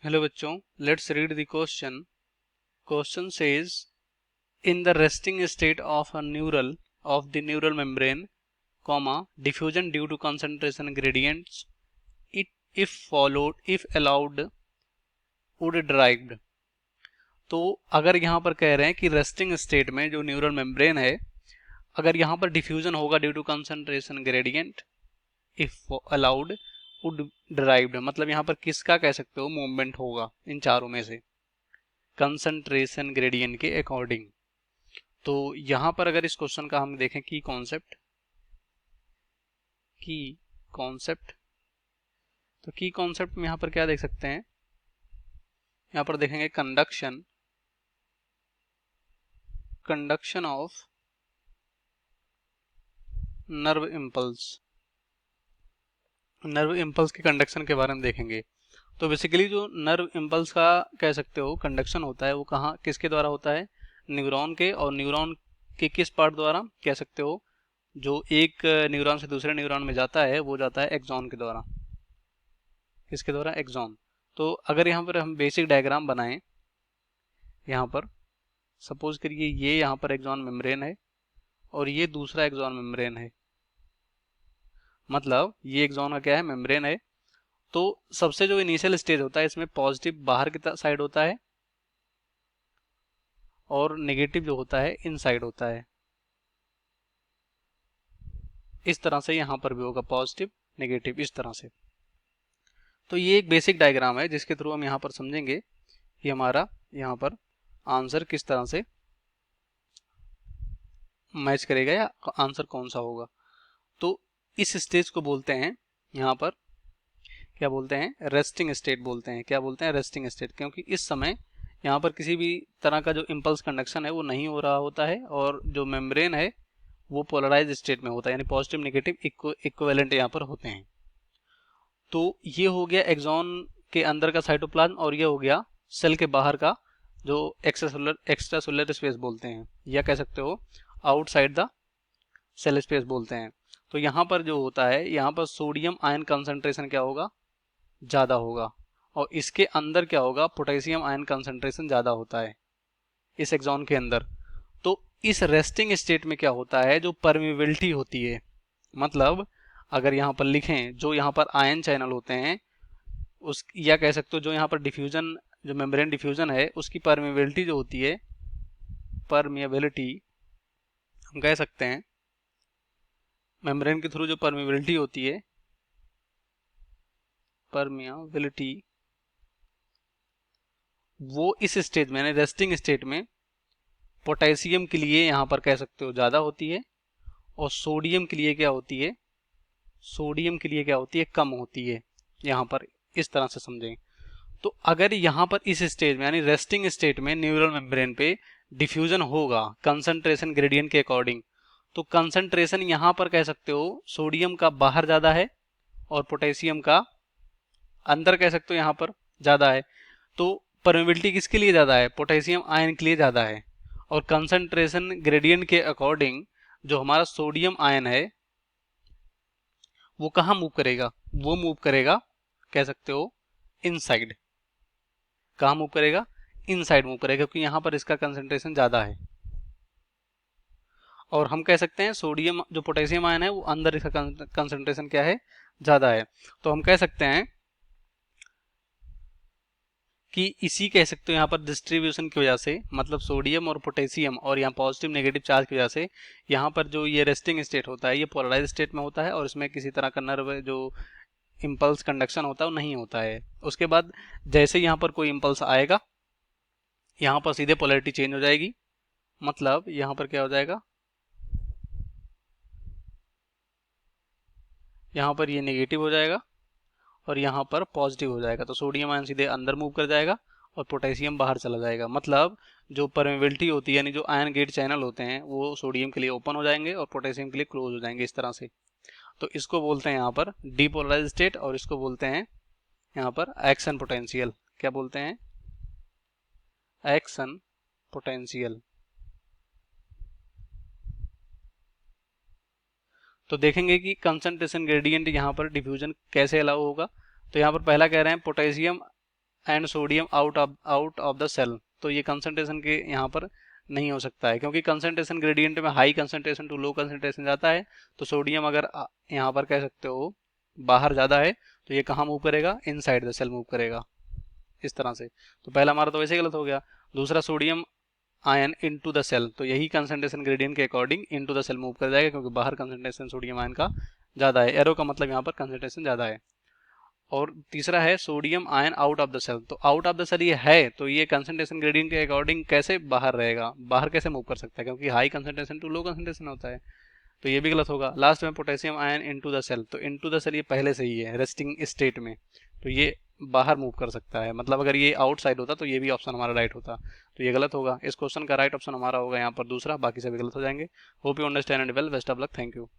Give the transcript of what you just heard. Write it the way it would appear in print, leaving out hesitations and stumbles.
Hello बच्चों, let's read the question. Question says in the resting state of a neural of the neural membrane, comma diffusion due to concentration gradients it if allowed would derived. तो अगर यहाँ पर कह रहे हैं कि resting state में जो न्यूरल मेम्ब्रेन है, अगर यहाँ पर डिफ्यूजन होगा due to concentration gradient, if allowed would derived, मतलब यहाँ पर किसका कह सकते हो मूवमेंट होगा इन चारों में से कंसंट्रेशन ग्रेडियंट के अकॉर्डिंग. तो यहां पर अगर इस क्वेश्चन का हम देखें की कॉन्सेप्ट, तो की कॉन्सेप्ट में यहां पर क्या देख सकते हैं, यहां पर देखेंगे कंडक्शन ऑफ नर्व इम्पल्स के कंडक्शन के बारे में देखेंगे. तो बेसिकली जो नर्व इम्पल्स का कह सकते हो कंडक्शन होता है वो कहाँ किसके द्वारा होता है, न्यूरॉन के. और न्यूरॉन के किस पार्ट द्वारा कह सकते हो, जो एक न्यूरॉन से दूसरे न्यूरॉन में जाता है वो जाता है एक्सॉन के द्वारा. किसके द्वारा, एक्सॉन. तो अगर यहाँ पर हम बेसिक डायग्राम बनाएं, यहाँ पर सपोज करिए ये यहाँ पर एक्सॉन मेम्ब्रेन है और ये दूसरा एक्सॉन मेम्ब्रेन है, मतलब ये एक्सॉन का क्या है, मेम्ब्रेन है. तो सबसे जो इनिशियल स्टेज होता है इसमें पॉजिटिव बाहर की साइड होता है और नेगेटिव जो होता है इन साइड होता है. इस तरह से यहाँ पर भी होगा पॉजिटिव नेगेटिव इस तरह से. तो ये एक बेसिक डायग्राम है जिसके थ्रू हम यहाँ पर समझेंगे कि हमारा यहाँ पर आंसर किस तरह से मैच करेगा या आंसर कौन सा होगा. तो इस स्टेज को बोलते हैं यहाँ पर क्या बोलते हैं, रेस्टिंग स्टेट बोलते हैं. क्या बोलते हैं, रेस्टिंग स्टेट, क्योंकि इस समय यहाँ पर किसी भी तरह का जो इम्पल्स कंडक्शन है वो नहीं हो रहा होता है और जो मेम्ब्रेन है वो पोलराइज स्टेट में होता है, यानी पॉजिटिव नेगेटिव इक्विवेलेंट यहाँ पर होते हैं. तो ये हो गया एक्सॉन के अंदर का साइटोप्लाज्म और ये हो गया सेल के बाहर का जो एक्स्ट्रा सोलर स्पेस बोलते हैं, या कह सकते हो आउटसाइड द सेल स्पेस बोलते हैं. तो यहाँ पर जो होता है, यहाँ पर सोडियम आयन कंसंट्रेशन क्या होगा, ज़्यादा होगा, और इसके अंदर क्या होगा, पोटेशियम आयन कंसंट्रेशन ज़्यादा होता है इस एक्सॉन के अंदर. तो इस रेस्टिंग स्टेट में क्या होता है, जो परमिबिलिटी होती है, मतलब अगर यहाँ पर लिखें जो यहाँ पर आयन चैनल होते हैं उस, या कह सकते हो जो यहाँ पर डिफ्यूजन, जो मेम्ब्रेन डिफ्यूजन है उसकी परमिबिलिटी जो होती है, परमिएबिलिटी हम कह सकते हैं, मेम्ब्रेन के थ्रू जो परमिबिलिटी होती है, परमिएबिलिटी, वो इस स्टेज में यानी रेस्टिंग स्टेट में पोटेशियम के लिए यहाँ पर कह सकते हो ज़्यादा होती है और सोडियम के लिए क्या होती है, सोडियम के लिए क्या होती है, कम होती है. यहाँ पर इस तरह से समझें. तो अगर यहाँ पर इस स्टेज में यानी रेस्टिंग स्टेट में न्यूरल मेम्ब्रेन पे डिफ्यूजन होगा कंसंट्रेशन ग्रेडियंट के अकॉर्डिंग, तो कंसंट्रेशन यहाँ पर कह सकते हो सोडियम का बाहर ज़्यादा है और पोटेशियम का अंदर कह सकते हो यहाँ पर ज़्यादा है. तो परमिबिलिटी किसके लिए ज़्यादा है, पोटेशियम आयन के लिए ज़्यादा है. और कंसंट्रेशन ग्रेडियंट के अकॉर्डिंग जो हमारा सोडियम आयन है वो कहाँ मूव करेगा, वो मूव करेगा कह सकते हो इनसाइड. कहाँ मूव करेगा, इनसाइड मूव करेगा, क्योंकि यहाँ पर इसका कंसंट्रेशन ज़्यादा है. और हम कह सकते हैं सोडियम जो पोटेशियम आयन है वो अंदर इसका कंसंट्रेशन क्या है, ज़्यादा है. तो हम कह सकते हैं कि इसी कह सकते हो यहाँ पर डिस्ट्रीब्यूशन की वजह से, मतलब सोडियम और पोटेशियम और यहाँ पॉजिटिव नेगेटिव चार्ज की वजह से यहाँ पर जो ये रेस्टिंग स्टेट होता है ये पोलराइज स्टेट में होता है और इसमें किसी तरह का नर्व जो इम्पल्स कंडक्शन होता है वो नहीं होता है. उसके बाद जैसे यहाँ पर कोई इम्पल्स आएगा यहाँ पर सीधे पोलैरिटी चेंज हो जाएगी, मतलब यहाँ पर क्या हो जाएगा, यहाँ पर ये नेगेटिव हो जाएगा और यहाँ पर पॉजिटिव हो जाएगा. तो सोडियम आयन सीधे अंदर मूव कर जाएगा और पोटेशियम बाहर चला जाएगा. मतलब जो परमेबिलिटी होती है यानी जो आयन गेट चैनल होते हैं वो सोडियम के लिए ओपन हो जाएंगे और पोटेशियम के लिए क्लोज हो जाएंगे इस तरह से. तो इसको बोलते हैं यहाँ पर डीपोलराइज स्टेट और इसको बोलते हैं यहाँ पर एक्शन पोटेंशियल. क्या बोलते हैं, एक्शन पोटेंशियल. तो देखेंगे कि कंसंट्रेशन ग्रेडियंट यहाँ पर डिफ्यूजन कैसे अलाउ होगा. तो यहाँ पर पहला कह रहे हैं potassium and sodium out of the cell, तो ये कंसंट्रेशन के यहाँ पर नहीं हो सकता है, क्योंकि कंसंट्रेशन ग्रेडियंट में high concentration to low concentration जाता है, तो सोडियम अगर यहाँ पर कह सकते हो बाहर ज़्यादा है तो ये कहाँ मूव करेगा, इनसाइड द सेल मूव करेगा, इस तरह से। तो पहला हमारा तो वैसे गलत हो गया। दूसरा sodium ion into the cell, तो यही कंसंट्रेशन ग्रेडियंट के according into the cell move कर जाएगा, क्योंकि बाहर कंसंट्रेशन सोडियम आयन का ज़्यादा है, एरो का मतलब यहाँ पर कंसंट्रेशन ज़्यादा है। और तीसरा है sodium ion out of the cell, तो आउट ऑफ द सेल ये है, तो ये कंसंट्रेशन ग्रेडियंट के अकॉर्डिंग कैसे बाहर रहेगा, बाहर कैसे मूव कर सकता है, क्योंकि high concentration to low concentration होता है, तो ये भी गलत होगा। लास्ट में potassium ion into the cell, तो इनटू द सेल ये पहले से ही है रेस्टिंग स्टेट में, तो ये बाहर मूव कर सकता है, मतलब अगर ये आउटसाइड होता तो ये भी ऑप्शन हमारा राइट होता, तो ये गलत होगा। इस क्वेश्चन का राइट ऑप्शन हमारा होगा यहाँ पर दूसरा, बाकी सभी गलत हो जाएंगे। Hope you understand and well, best of luck, thank you.